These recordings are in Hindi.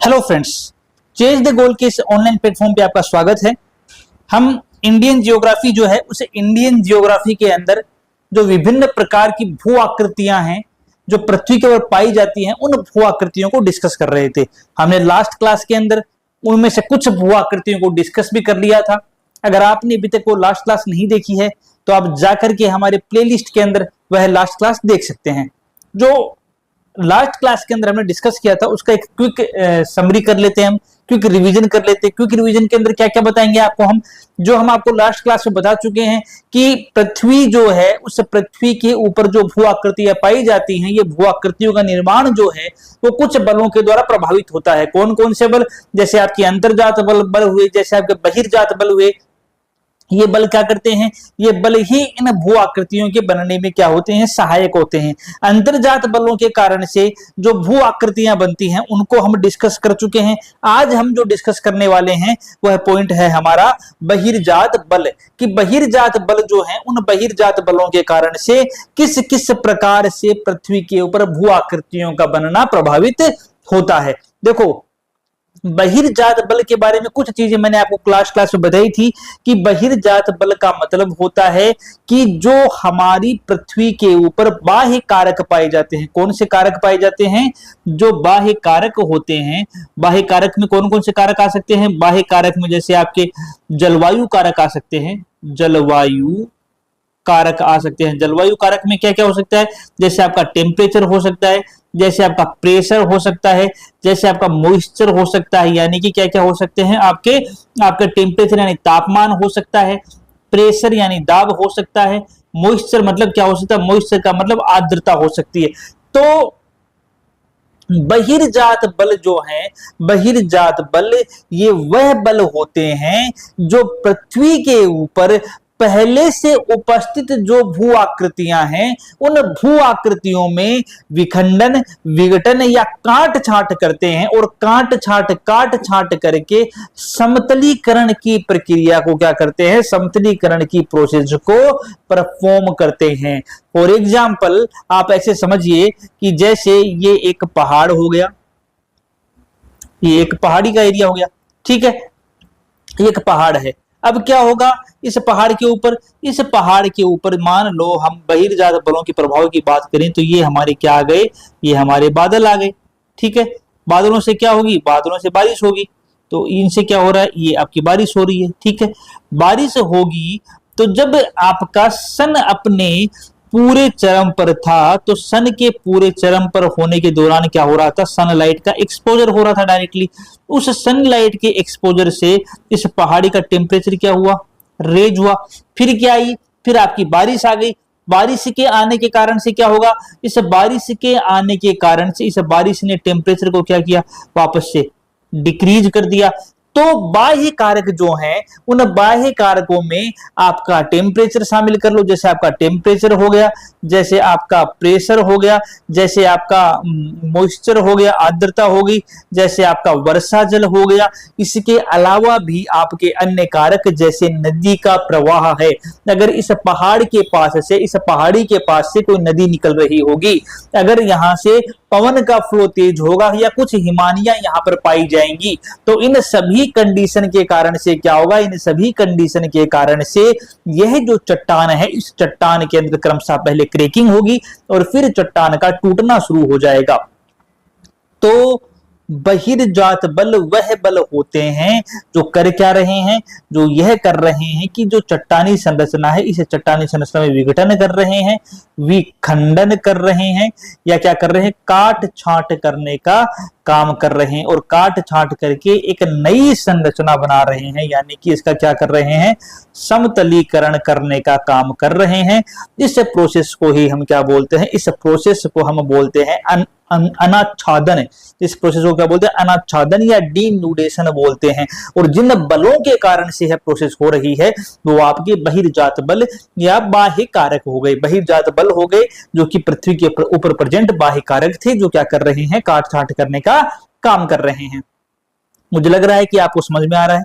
Hello friends, chase the goal के इस ऑनलाइन प्लेटफॉर्म पे आपका स्वागत है। हम इंडियन जियोग्राफी जो है उसे इंडियन जियोग्राफी के अंदर जो विभिन्न प्रकार की भू आकृतियां हैं जो पृथ्वी के ऊपर पाई जाती हैं उन भू आकृतियों को डिस्कस कर रहे थे। हमने लास्ट क्लास के अंदर उनमें से कुछ भू आकृतियों को डिस्कस भी कर लिया था। अगर आपने अभी तक वो लास्ट क्लास नहीं देखी है तो आप जाकर के हमारे प्लेलिस्ट के अंदर वह लास्ट क्लास देख सकते हैं। जो लास्ट क्लास के अंदर हमने डिस्कस किया था उसका एक क्विक समरी कर लेते हैं, हम क्विक रिवीजन कर लेते हैं। क्विक रिवीजन के अंदर क्या क्या बताएंगे आपको हम आपको लास्ट क्लास में बता चुके हैं कि पृथ्वी जो है उस पृथ्वी के ऊपर जो भू आकृतियां पाई जाती हैं, ये भू आकृतियों का निर्माण जो है वो कुछ बलों के द्वारा प्रभावित होता है। कौन कौन से बल? जैसे आपके अंतर्जात बल हुए, जैसे आपके बहिर्जात बल हुए। ये बल क्या करते हैं? ये बल ही इन भू आकृतियों के बनने में क्या होते हैं? सहायक होते हैं। अंतर्जात बलों के कारण से जो भू आकृतियां बनती हैं उनको हम डिस्कस कर चुके हैं। आज हम जो डिस्कस करने वाले हैं वह पॉइंट है हमारा बहिर्जात बल, कि बहिर्जात बल जो है उन बहिर्जात बलों के कारण से किस किस प्रकार से पृथ्वी के ऊपर भू आकृतियों का बनना प्रभावित होता है। देखो, बहिर्जात बल के बारे में कुछ चीजें मैंने आपको क्लास में बताई थी कि बहिर्जात बल का मतलब होता है कि जो हमारी पृथ्वी के ऊपर बाह्य कारक पाए जाते हैं। कौन से कारक पाए जाते हैं? जो बाह्य कारक होते हैं। बाह्य कारक में कौन कौन से कारक आ सकते हैं? बाह्य कारक में जैसे आपके जलवायु कारक आ सकते हैं, जलवायु कारक आ सकते हैं। जलवायु कारक में क्या क्या हो सकता है? जैसे आपका टेम्परेचर हो सकता है, जैसे आपका प्रेशर हो सकता है, जैसे आपका मॉइस्चर हो सकता है। यानी कि क्या क्या हो सकते हैं? आपके टेम्परेचर यानी तापमान हो सकता है, प्रेशर यानी दाब हो सकता है, मॉइस्चर मतलब क्या हो सकता है? मॉइस्चर का मतलब आर्द्रता हो सकती है। तो बहिर्जात बल जो है, बहिर्जात बल ये वह बल होते हैं जो पृथ्वी के ऊपर पहले से उपस्थित जो भू आकृतियां हैं उन भू आकृतियों में विखंडन, विघटन या काट छांट करते हैं और काट छांट करके समतलीकरण की प्रक्रिया को क्या करते हैं? समतलीकरण की प्रोसेस को परफॉर्म करते हैं। फॉर एग्जाम्पल आप ऐसे समझिए कि जैसे ये एक पहाड़ हो गया, ये एक पहाड़ी का एरिया हो गया, ठीक है, एक पहाड़ है। अब क्या होगा इस पहाड़ के ऊपर मान लो हम बहिर्जात बलों के प्रभाव की बात करें तो ये हमारे क्या आ गए? ये हमारे बादल आ गए, ठीक है। बादलों से क्या होगी? बादलों से बारिश होगी। तो इनसे क्या हो रहा है? ये आपकी बारिश हो रही है, ठीक है। बारिश होगी तो जब आपका सन अपने पूरे चरम पर था तो सन के पूरे चरम पर होने के दौरान क्या हो रहा था? सनलाइट का एक्सपोजर हो रहा था डायरेक्टली। उस सनलाइट के एक्सपोजर से इस पहाड़ी का टेम्परेचर क्या हुआ? रेज हुआ। फिर क्या आई? फिर आपकी बारिश आ गई। बारिश के आने के कारण से क्या होगा? इस बारिश के आने के कारण से इस बारिश ने टेम्परेचर को क्या किया? वापस से डिक्रीज कर दिया। तो बाह्य कारक जो हैं उन बाह्य कारकों में आपका टेम्परेचर शामिल कर लो। जैसे आपका टेम्परेचर हो गया, जैसे आपका प्रेशर हो गया, जैसे आपका मॉइस्चर हो गया, आर्द्रता हो गई, जैसे आपका वर्षा जल हो गया। इसके अलावा भी आपके अन्य कारक जैसे नदी का प्रवाह है। अगर इस पहाड़ी के पास से कोई नदी निकल रही होगी, अगर यहां से पवन का फ्लो तेज होगा या कुछ हिमानियां यहां पर पाई जाएंगी, तो इन सभी कंडीशन के कारण से क्या होगा? इन सभी कंडीशन के कारण से यह जो चट्टान है, इस चट्टान के अंदर क्रमशः पहले क्रैकिंग होगी और फिर चट्टान का टूटना शुरू हो जाएगा। तो बहिर्जात बल वह बल होते हैं जो कर क्या रहे हैं? जो यह कर रहे हैं कि जो चट्टानी संरचना है इस चट्टानी संरचना में विघटन कर रहे हैं, विखंडन कर रहे हैं, या क्या कर रहे हैं? काट छांट करने का काम कर रहे हैं और काट छांट करके एक नई संरचना बना रहे हैं। यानी कि इसका क्या कर रहे हैं? समतलीकरण करने का काम कर रहे हैं। इस प्रोसेस को ही हम क्या बोलते हैं? इस प्रोसेस को हम बोलते हैं अनाच्छादन। इस प्रोसेस को क्या बोलते हैं? अनाच्छादन या डीन्यूडेशन बोलते हैं। और जिन बलों के कारण से यह प्रोसेस हो रही है वो आपके बहिर्जात बल या बाह्य कारक हो गए। बहिर्जात बल हो गए जो कि पृथ्वी के ऊपर प्रेजेंट बाह्य कारक थे जो क्या कर रहे हैं? काट छांट करने का काम कर रहे हैं। मुझे लग रहा है कि आपको समझ में आ रहा है।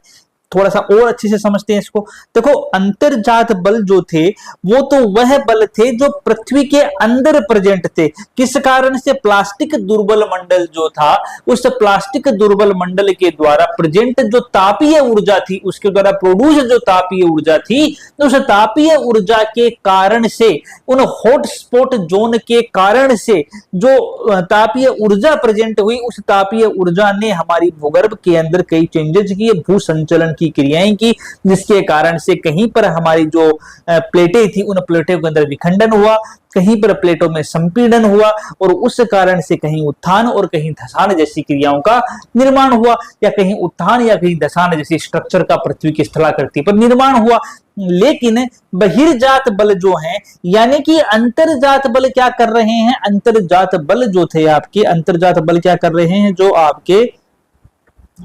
थोड़ा सा और अच्छे से समझते हैं इसको। देखो, अंतर्जात बल जो थे वो तो वह बल थे जो पृथ्वी के अंदर प्रेजेंट थे। किस कारण से? प्लास्टिक दुर्बल मंडल जो था, उस प्लास्टिक दुर्बल मंडल के द्वारा प्रेजेंट जो तापीय ऊर्जा थी, उसके द्वारा प्रोड्यूस जो तापीय ऊर्जा थी, उस तापीय ऊर्जा के कारण से, उन हॉटस्पॉट जोन के कारण से जो तापीय ऊर्जा प्रेजेंट हुई, उस तापीय ऊर्जा ने हमारी भूगर्भ के अंदर कई चेंजेस किए, भू संचलन की क्रियाएं की, जिसके कारण से कहीं पर हमारी जो प्लेटें थी उन प्लेटों के अंदर विखंडन हुआ, कहीं पर प्लेटों में संपीड़न हुआ, और उस कारण से कहीं उत्थान और कहीं धसान जैसी क्रियाओं का निर्माण हुआ, या कहीं उत्थान या कहीं धसान जैसी स्ट्रक्चर का पृथ्वी की स्थलाकृति पर निर्माण हुआ। लेकिन बहिर्जात बल जो हैं, यानी कि अंतर्जात बल क्या कर रहे हैं? अंतर्जात बल जो थे आपके, अंतर्जात बल क्या कर रहे हैं? जो आपके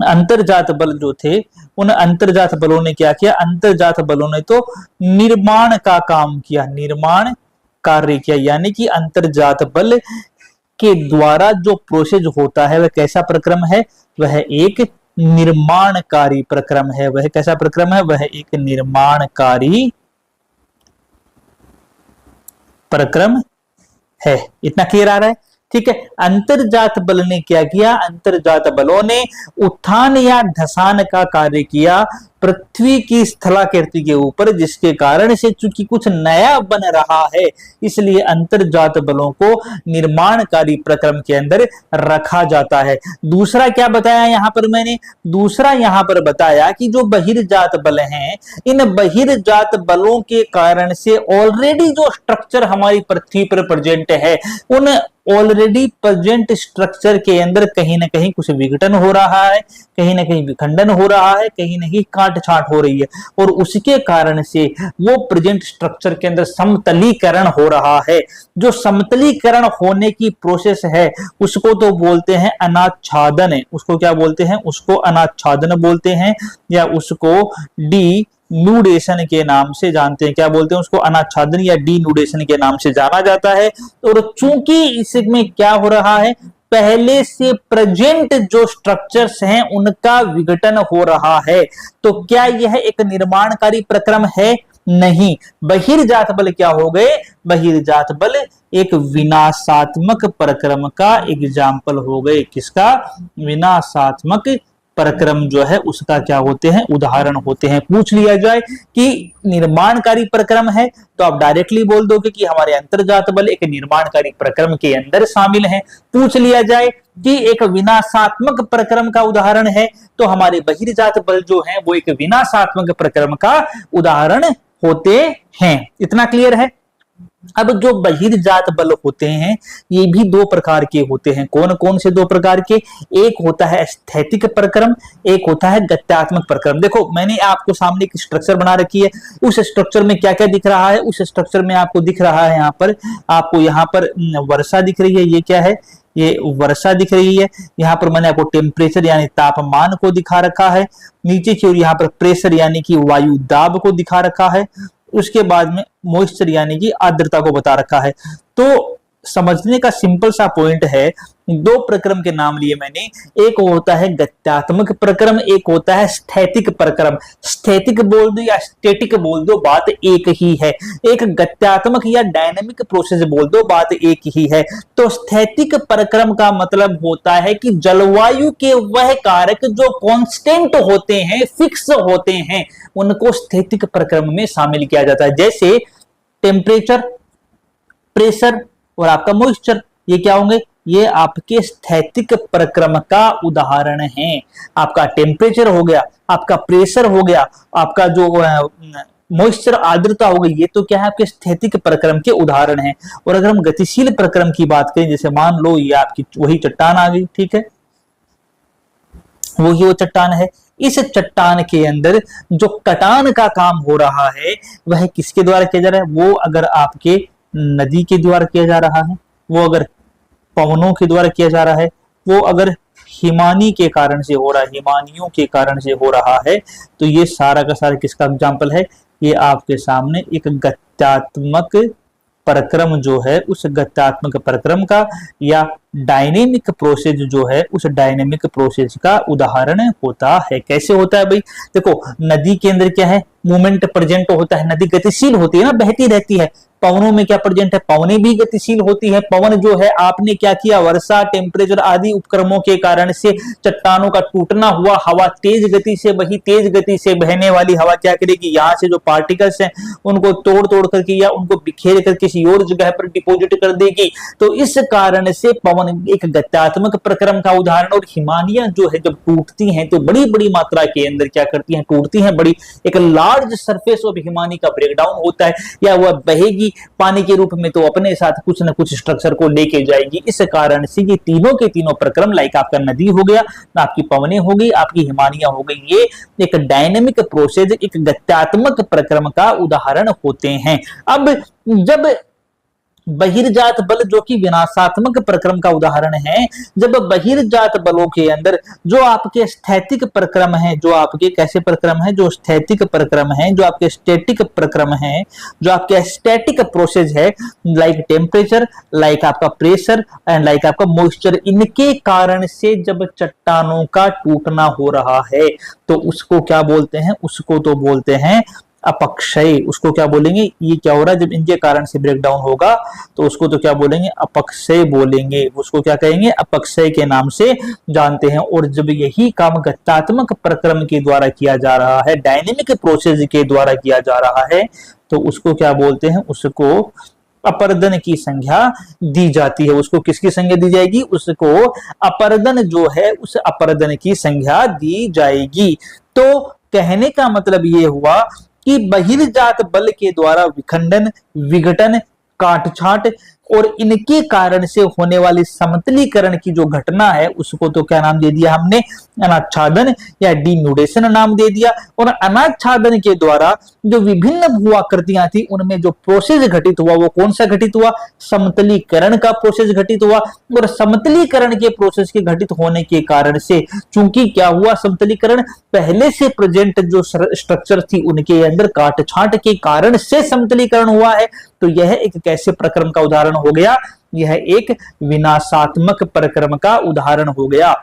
अंतर्जात बल जो थे, उन अंतर्जात बलों ने क्या किया? अंतर्जात बलों ने तो निर्माण का काम किया, निर्माण कार्य किया, यानी कि अंतर्जात बल के द्वारा जो प्रोसेस होता है वह कैसा प्रक्रम है? वह एक निर्माणकारी प्रक्रम है। वह कैसा प्रक्रम है? वह एक निर्माणकारी प्रक्रम है। इतना क्लियर आ रहा है? ठीक है। अंतर्जात बल ने क्या किया? अंतर्जात बलों ने उत्थान या धसान का कार्य किया पृथ्वी की स्थलाकृति के ऊपर, जिसके कारण से चूंकि कुछ नया बन रहा है, इसलिए अंतर्जात बलों को निर्माणकारी प्रक्रम के अंदर रखा जाता है। दूसरा क्या बताया यहां पर मैंने? दूसरा यहां पर बताया कि जो बहिर्जात बल हैं, इन बहिर्जात बलों के कारण से ऑलरेडी जो स्ट्रक्चर हमारी पृथ्वी पर प्रेजेंट है, उन ऑलरेडी प्रेजेंट स्ट्रक्चर के अंदर कहीं ना कहीं कुछ विघटन हो रहा है, कहीं ना कहीं विखंडन हो रहा है, कहीं ना कहीं काट छांट हो रही है, और उसके कारण से वो प्रेजेंट स्ट्रक्चर के अंदर समतलीकरण हो रहा है। जो समतलीकरण होने की प्रोसेस है उसको तो बोलते हैं अनाच्छादन। उसको क्या बोलते हैं? उसको अनाच्छादन बोलते हैं, या उसको डी नूडेशन के नाम से जानते हैं। क्या बोलते हैं उसको? अनाच्छादन या डी नूडेशन के नाम से जाना जाता है। और चूंकि इसमें क्या हो रहा है, पहले से प्रेजेंट जो स्ट्रक्चर्स हैं उनका विघटन हो रहा है, तो क्या यह एक निर्माणकारी प्रक्रम है? नहीं। बहिर्जात बल क्या हो गए? बहिर्जात बल एक विनाशात्मक प्रक्रम का एग्जाम्पल हो गए। किसका? विनाशात्मक प्रक्रम जो है उसका क्या होते हैं? उदाहरण होते हैं। पूछ लिया जाए कि निर्माणकारी प्रक्रम है, तो आप डायरेक्टली बोल दोगे कि हमारे अंतर्जात बल एक निर्माणकारी प्रक्रम के अंदर शामिल हैं। पूछ लिया जाए कि एक विनाशात्मक प्रक्रम का उदाहरण है, तो हमारे बहिर्जात बल जो हैं वो एक विनाशात्मक प्रक्रम का उदाहरण होते हैं। इतना क्लियर है? अब जो बहिर्जात बल होते हैं ये भी दो प्रकार के होते हैं। कौन कौन से दो प्रकार के? एक होता है स्थैतिक प्रक्रम, एक होता है गत्यात्मक प्रक्रम। देखो, मैंने आपको सामने एक स्ट्रक्चर बना रखी है, उस स्ट्रक्चर में क्या क्या दिख रहा है? उस स्ट्रक्चर में आपको दिख रहा है, आपको यहाँ पर वर्षा दिख रही है। ये क्या है? ये वर्षा दिख रही है। यहाँ पर मैंने आपको टेम्परेचर यानी तापमान को दिखा रखा है। नीचे की ओर यहाँ पर प्रेशर यानी कि वायु दाब को दिखा रखा है। उसके बाद में मॉइस्चर यानी कि आर्द्रता को बता रखा है। तो समझने का सिंपल सा पॉइंट है, दो प्रक्रम के नाम लिए मैंने, एक होता है गत्यात्मक प्रक्रम, एक होता है स्थैतिक प्रक्रम। स्थैतिक बोल दो या स्टैटिक बोल दो, बात एक ही है। एक गत्यात्मक या डायनामिक प्रोसेस बोल दो, बात एक ही है। तो स्थैतिक प्रक्रम का मतलब होता है कि जलवायु के वह कारक जो कांस्टेंट होते हैं, फिक्स होते हैं, उनको स्थैतिक प्रक्रम में शामिल किया जाता है। जैसे टेम्परेचर, प्रेशर और आपका मॉइस्चर, ये क्या होंगे? ये आपके स्थैतिक प्रक्रम का उदाहरण है। आपका टेम्परेचर हो गया, आपका प्रेशर हो गया, आपका जो मॉइस्चर आर्द्रता हो गई, ये तो क्या है? आपके स्थैतिक प्रक्रम के उदाहरण है। और अगर हम गतिशील प्रक्रम की बात करें, जैसे मान लो ये आपकी वही चट्टान आ गई, ठीक है, वो चट्टान है। इस चट्टान के अंदर जो कटान का काम हो रहा है वह किसके द्वारा किया जा रहा है? वो अगर आपके नदी के द्वारा किया जा रहा है, वो अगर पवनों के द्वारा किया जा रहा है, वो अगर हिमानी के कारण से हो रहा है, हिमानियों के कारण से हो रहा है, तो ये सारा का सारा किसका एग्जाम्पल है? ये आपके सामने एक गत्यात्मक प्रक्रम जो है, उस गत्यात्मक प्रक्रम का या डायनेमिक प्रोसेस जो है उस डायनेमिक प्रोसेस का उदाहरण होता है। कैसे होता है भाई? देखो, नदी के अंदर क्या है? मूवमेंट प्रेजेंट होता है। नदी गतिशील होती है ना, बहती रहती है। पवनों में क्या प्रेजेंट है? पवनें भी गतिशील होती है। पवन जो है, आपने क्या किया? वर्षा, टेम्परेचर आदि उपक्रमों के कारण से चट्टानों का टूटना हुआ। हवा तेज गति से बही, तेज गति से बहने वाली हवा क्या करेगी? यहाँ से जो पार्टिकल्स हैं उनको तोड़ तोड़ करके या उनको बिखेर कर किसी और जगह पर डिपोजिट कर देगी। तो इस कारण से पवन एक गत्यात्मक प्रक्रम का उदाहरण। और हिमानियां जो है जब टूटती हैं तो बड़ी बड़ी मात्रा के अंदर क्या करती हैं? टूटती हैं। बड़ी एक लार्ज सरफेस ऑफ हिमानी का ब्रेकडाउन होता है, या वह बहेगी पानी के रूप में तो अपने साथ कुछ न कुछ स्ट्रक्चर को लेके जाएगी। इस कारण से ये तीनों के तीनों प्रक्रम, लाइक आपका नदी हो गया, आपकी पवनें हो गई, आपकी हिमानियां हो गई, ये एक डायनेमिक प्रोसेस, एक गत्यात्मक प्रक्रम का उदाहरण होते हैं। अब जब बहिर्जात बल जो कि विनाशात्मक प्रक्रम का उदाहरण है, जब बहिर्जात बलों के अंदर जो आपके स्थैतिक प्रक्रम है, जो आपके कैसे प्रक्रम है? जो स्थैतिक प्रक्रम है, जो आपके स्टैटिक प्रक्रम है, जो आपके स्टैटिक प्रोसेस है, लाइक टेम्परेचर, लाइक आपका प्रेशर एंड लाइक आपका मॉइस्चर, इनके कारण से जब चट्टानों का टूटना हो रहा है तो उसको क्या बोलते हैं? उसको तो बोलते हैं अपक्षय। उसको क्या बोलेंगे? ये क्या हो रहा है जब इनके कारण से ब्रेकडाउन होगा तो उसको तो क्या बोलेंगे? अपक्षय बोलेंगे। उसको क्या कहेंगे? अपक्षय के नाम से जानते हैं। और जब यही काम गत्यात्मक प्रक्रम के द्वारा किया जा रहा है, डायनेमिक प्रोसेस के द्वारा किया जा रहा है, तो उसको क्या बोलते हैं? उसको अपरदन की संज्ञा दी जाती है। उसको किसकी संज्ञा दी जाएगी? उसको अपरदन जो है उस अपरदन की संज्ञा दी जाएगी। तो कहने का मतलब ये हुआ कि बहिर्जात बल के द्वारा विखंडन, विघटन, काटछांट और इनके कारण से होने वाली समतलीकरण की जो घटना है उसको तो क्या नाम दे दिया हमने? अनाच्छादन या डिन्यूडेशन नाम दे दिया। और अनाच्छादन के द्वारा जो विभिन्न भूआकृतियां थी उनमें जो प्रोसेस घटित हुआ वो कौन सा घटित हुआ? समतलीकरण का प्रोसेस घटित हुआ। और समतलीकरण के प्रोसेस के घटित होने के कारण से चूंकि क्या हुआ? समतलीकरण पहले से प्रेजेंट जो स्ट्रक्चर थी उनके अंदर काट छांट के कारण से समतलीकरण हुआ है। तो यह एक कैसे प्रक्रम का उदाहरण हो गया? यह एक विनाशात्मक प्रक्रम का उदाहरण हो गया।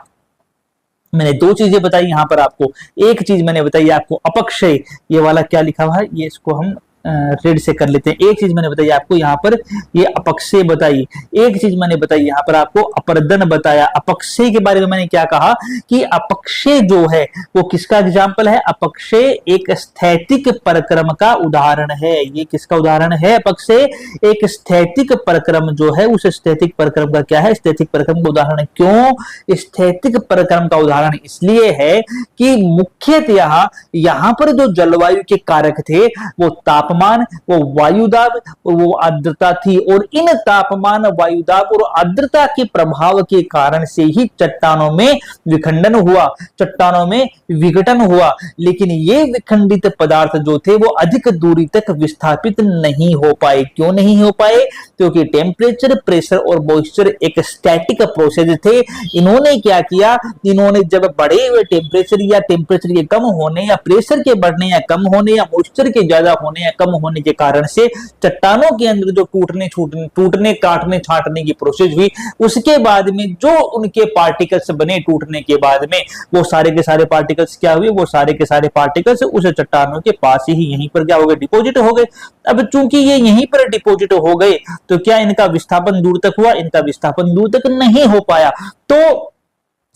मैंने दो चीजें बताई यहां पर आपको। एक चीज मैंने बताई आपको अपक्षय, ये वाला क्या लिखा हुआ है, ये इसको हम रेड से कर लेते हैं। एक चीज मैंने बताई आपको यहाँ पर, ये अपक्षय बताई। एक चीज मैंने बताई यहाँ पर आपको, अपरदन बताया। अपक्षय के बारे में मैंने क्या कहा कि अपक्षय जो है वो किसका एग्जाम्पल है? अपक्षय एक स्थैतिक प्रक्रम का उदाहरण है। ये किसका उदाहरण है? अपक्षय एक स्थैतिक प्रक्रम जो है उस स्थैतिक प्रक्रम का क्या है? स्थैतिक प्रक्रम का उदाहरण। क्यों स्थैतिक प्रक्रम का उदाहरण? इसलिए है कि मुख्यतः यहाँ पर जो जलवायु के कारक थे वो तापमान, वो वायुदाब, वो आर्द्रता थी। और इन तापमान, वायुदाब और आर्द्रता के प्रभाव के कारण से ही चट्टानों में विखंडन हुआ, चट्टानों में विघटन हुआ। लेकिन ये विखंडित पदार्थ जो थे वो अधिक दूरी तक विस्थापित नहीं हो पाए। क्यों नहीं हो पाए? क्योंकि टेम्परेचर, प्रेशर और मॉइस्चर एक स्टैटिक प्रोसेस थे। इन्होंने क्या किया? इन्होंने जब बढ़े हुए टेम्परेचर या टेम्परेचर के कम होने या प्रेशर के बढ़ने या कम होने या मॉइस्चर के ज्यादा होने या कम होने के कारण से चट्टानों के अंदर जो टूटने काटने छाटने की प्रोसेस हुई, उसके बाद में जो उनके पार्टिकल्स बने टूटने के बाद में, वो सारे के सारे पार्टिकल्स क्या हुए? वो सारे के सारे पार्टिकल्स उस चट्टानों के पास ही यहीं पर क्या हो गए? डिपोजिट हो गए। अब चूंकि ये यहीं पर डिपोजिट हो गए तो क्या इनका विस्थापन दूर तक हुआ? इनका विस्थापन दूर तक नहीं हो पाया। तो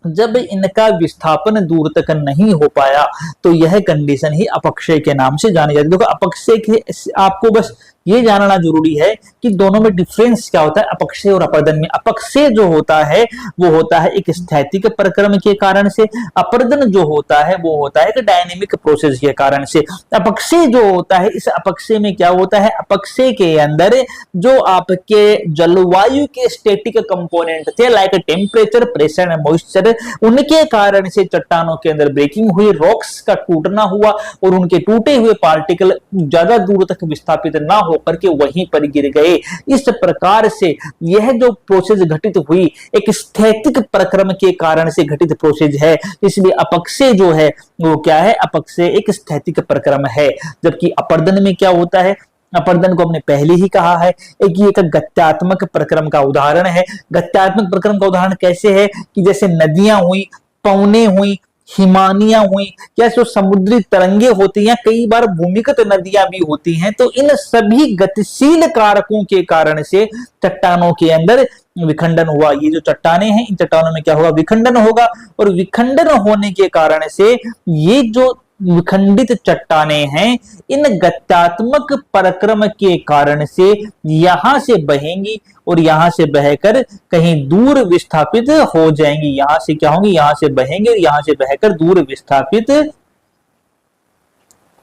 जब इनका विस्थापन दूर तक नहीं हो पाया तो यह कंडीशन ही अपक्षय के नाम से जानी जाती है। देखो, अपक्षय के आपको बस ये जानना जरूरी है कि दोनों में डिफरेंस क्या होता है अपक्षय और अपरदन में। अपक्षय जो होता है वो होता है एक स्थैतिक प्रक्रम के कारण से, अपरदन जो होता है वो होता है एक डायनेमिक प्रोसेस के कारण से। अपक्षय जो होता है, इस अपक्षय में क्या होता है? अपक्षय के अंदर जो आपके जलवायु के स्टैटिक कंपोनेंट थे, like temperature, pressure and moisture, उनके कारण से चट्टानों के अंदर ब्रेकिंग हुई, रॉक्स का टूटना हुआ और उनके टूटे हुए पार्टिकल ज्यादा दूर तक विस्थापित ना होकर के वहीं पर गिर गए। इस प्रकार से यह जो प्रोसेस घटित हुई एक स्थैतिक प्रक्रम के कारण से घटित प्रोसेस है। इसलिए अपक्षय जो है वो क्या है? अपक्षय एक स्थैतिक प्रक्रम है। जबकि अपरदन में क्या होता है? अपर्दन को हमने पहले ही कहा है एक गत्यात्मक प्रक्रम का उदाहरण है। गत्यात्मक प्रक्रम का उदाहरण कैसे है कि जैसे नदियां हुई, पवने हुई, हिमानियां हुई, या जो समुद्री तरंगे होती हैं, कई बार भूमिगत नदियां भी होती हैं, तो इन सभी गतिशील कारकों के कारण से चट्टानों के अंदर विखंडन हुआ। ये जो चट्टाने हैं, इन चट्टानों में क्या होगा, विखंडन होगा, और विखंडन होने के कारण से ये जो विखंडित चट्टाने हैं, इन गत्यात्मक परक्रम के कारण से यहां से बहेंगी और यहां से बहकर कहीं दूर विस्थापित हो जाएंगी। यहां से क्या होंगी, यहां से बहेंगे और यहां से बहकर दूर विस्थापित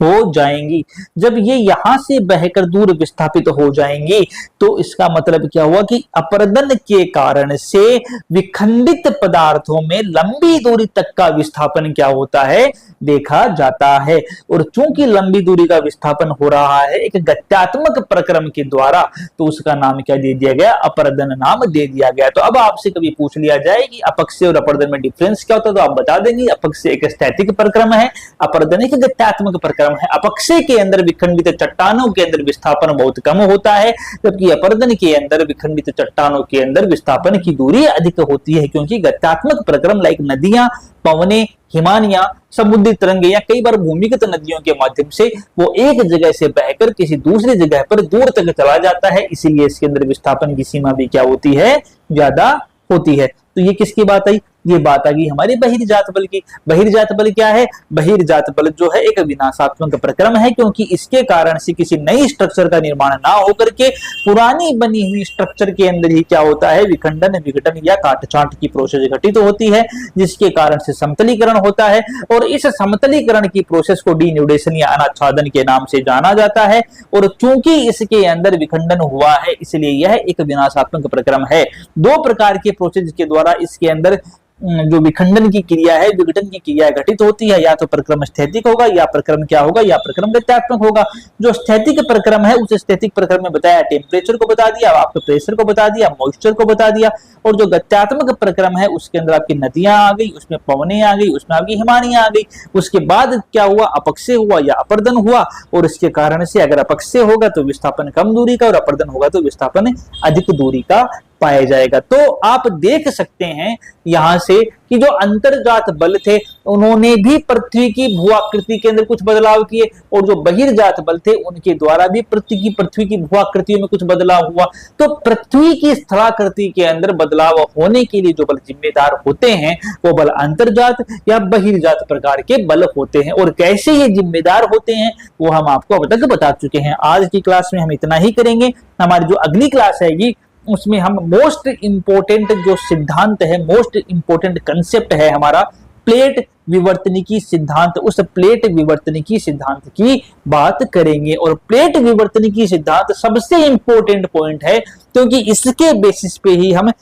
हो जाएंगी। जब ये यहां से बहकर दूर विस्थापित हो जाएंगे तो इसका मतलब क्या हुआ कि अपरदन के कारण से विखंडित पदार्थों में लंबी दूरी तक का विस्थापन क्या होता है, देखा जाता है। और चूंकि लंबी दूरी का विस्थापन हो रहा है एक गत्यात्मक प्रक्रम के द्वारा, तो उसका नाम क्या दे दिया गया, अपरदन नाम दे दिया गया। तो अब आपसे कभी पूछ लिया जाए कि अपक्षय और अपरदन में डिफरेंस क्या होता है, तो आप बता देंगे अपक्षय एक स्थैतिक प्रक्रम है, अपरदन एक गत्यात्मक प्रक्रम है। अपक्षय के अंदर विखंडित चट्टानों के अंदर विस्थापन बहुत कम होता है, जबकि अपरदन के अंदर विखंडित चट्टानों के अंदर विस्थापन की दूरी अधिक होती है, क्योंकि गत्यात्मक प्रक्रम लाइक नदियां, पवने, हिमानियां, समुद्री तरंगे या कई बार भूमिगत नदियों के माध्यम से वो एक जगह से बहकर किसी दूसरी जगह पर दूर तक चला जाता है, इसीलिए इसके अंदर विस्थापन की सीमा भी क्या होती है, ज्यादा होती है। तो ये किसकी बात आई, ये बात आ गई हमारी बहिर्जात बल की। बहिर्जात बल क्या है, बहिर्जात बल जो है एक विनाशात्मक प्रक्रम है, क्योंकि इसके कारण से किसी नई स्ट्रक्चर का निर्माण ना होकर के पुरानी बनी हुई स्ट्रक्चर के अंदर ही क्या होता है, विखंडन, विघटन या काट-छांट की प्रोसेस घटित होती है, जिसके कारण से समतलीकरण होता है। और इस समतलीकरण की प्रोसेस को डीन्यूडेशन या अनाच्छादन के नाम से जाना जाता है। और चूंकि इसके अंदर विखंडन हुआ है, इसलिए यह एक विनाशात्मक प्रक्रम है। दो प्रकार के प्रोसेस के द्वारा इसके अंदर जो विखंडन की क्रिया है, विघटन की क्रिया घटित होती है, या तो प्रक्रम स्थैतिक होगा, या प्रक्रम क्या होगा, या प्रक्रम गत्यात्मक होगा। जो स्थैतिक प्रक्रम है उस स्थैतिक प्रक्रम में बताया टेम्परेचर को बता दिया, आपको प्रेशर को बता दिया, मॉइस्चर को बता दिया। और जो गत्यात्मक प्रक्रम है उसके अंदर आपकी नदियां आ गई, उसमें पवने आ गई, उसमें आपकी हिमानियां आ गई। उसके बाद क्या हुआ, अपक्षय हुआ या अपरदन हुआ, और इसके कारण से अगर अपक्षय होगा तो विस्थापन कम दूरी का, और अपरदन होगा तो विस्थापन अधिक दूरी का पाया जाएगा। तो आप देख सकते हैं यहां से कि जो अंतर्जात बल थे उन्होंने भी पृथ्वी की भूआकृति के अंदर कुछ बदलाव किए, और जो बहिर्जात बल थे उनके द्वारा भी पृथ्वी की भूआकृतियों में कुछ बदलाव हुआ। तो पृथ्वी की स्थलाकृति के अंदर बदलाव होने के लिए जो बल जिम्मेदार होते हैं वो बल अंतर्जात या बहिर्जात प्रकार के बल होते हैं। और कैसे ये जिम्मेदार होते हैं वो हम आपको अब तक बता चुके हैं। आज की क्लास में हम इतना ही करेंगे। हमारी जो अगली क्लास आएगी उसमें हम मोस्ट इंपोर्टेंट जो सिद्धांत है, मोस्ट इंपोर्टेंट कंसेप्ट है हमारा प्लेट विवर्तनिकी सिद्धांत, उस प्लेट विवर्तनिकी सिद्धांत की बात करेंगे। और प्लेट विवर्तनिकी सिद्धांत सबसे इंपॉर्टेंट पॉइंट है, क्योंकि इसके बेसिस पे ही हम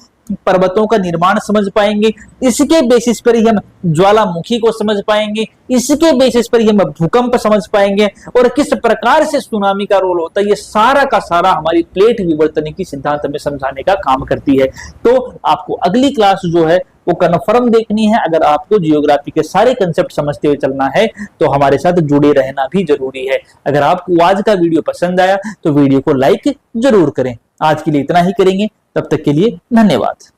पर्वतों का निर्माण समझ पाएंगे, इसके बेसिस पर ही हम ज्वालामुखी को समझ पाएंगे, इसके बेसिस पर ही हम भूकंप समझ पाएंगे, और किस प्रकार से सुनामी का रोल होता है, ये सारा का सारा हमारी प्लेट विवर्तनिकी सिद्धांत में समझाने का काम करती है। तो आपको अगली क्लास जो है वो कन्फर्म देखनी है। अगर आपको जियोग्राफी के सारे कंसेप्ट समझते हुए चलना है तो हमारे साथ जुड़े रहना भी जरूरी है। अगर आपको आज का वीडियो पसंद आया तो वीडियो को लाइक जरूर करें। आज के लिए इतना ही करेंगे, तब तक के लिए धन्यवाद।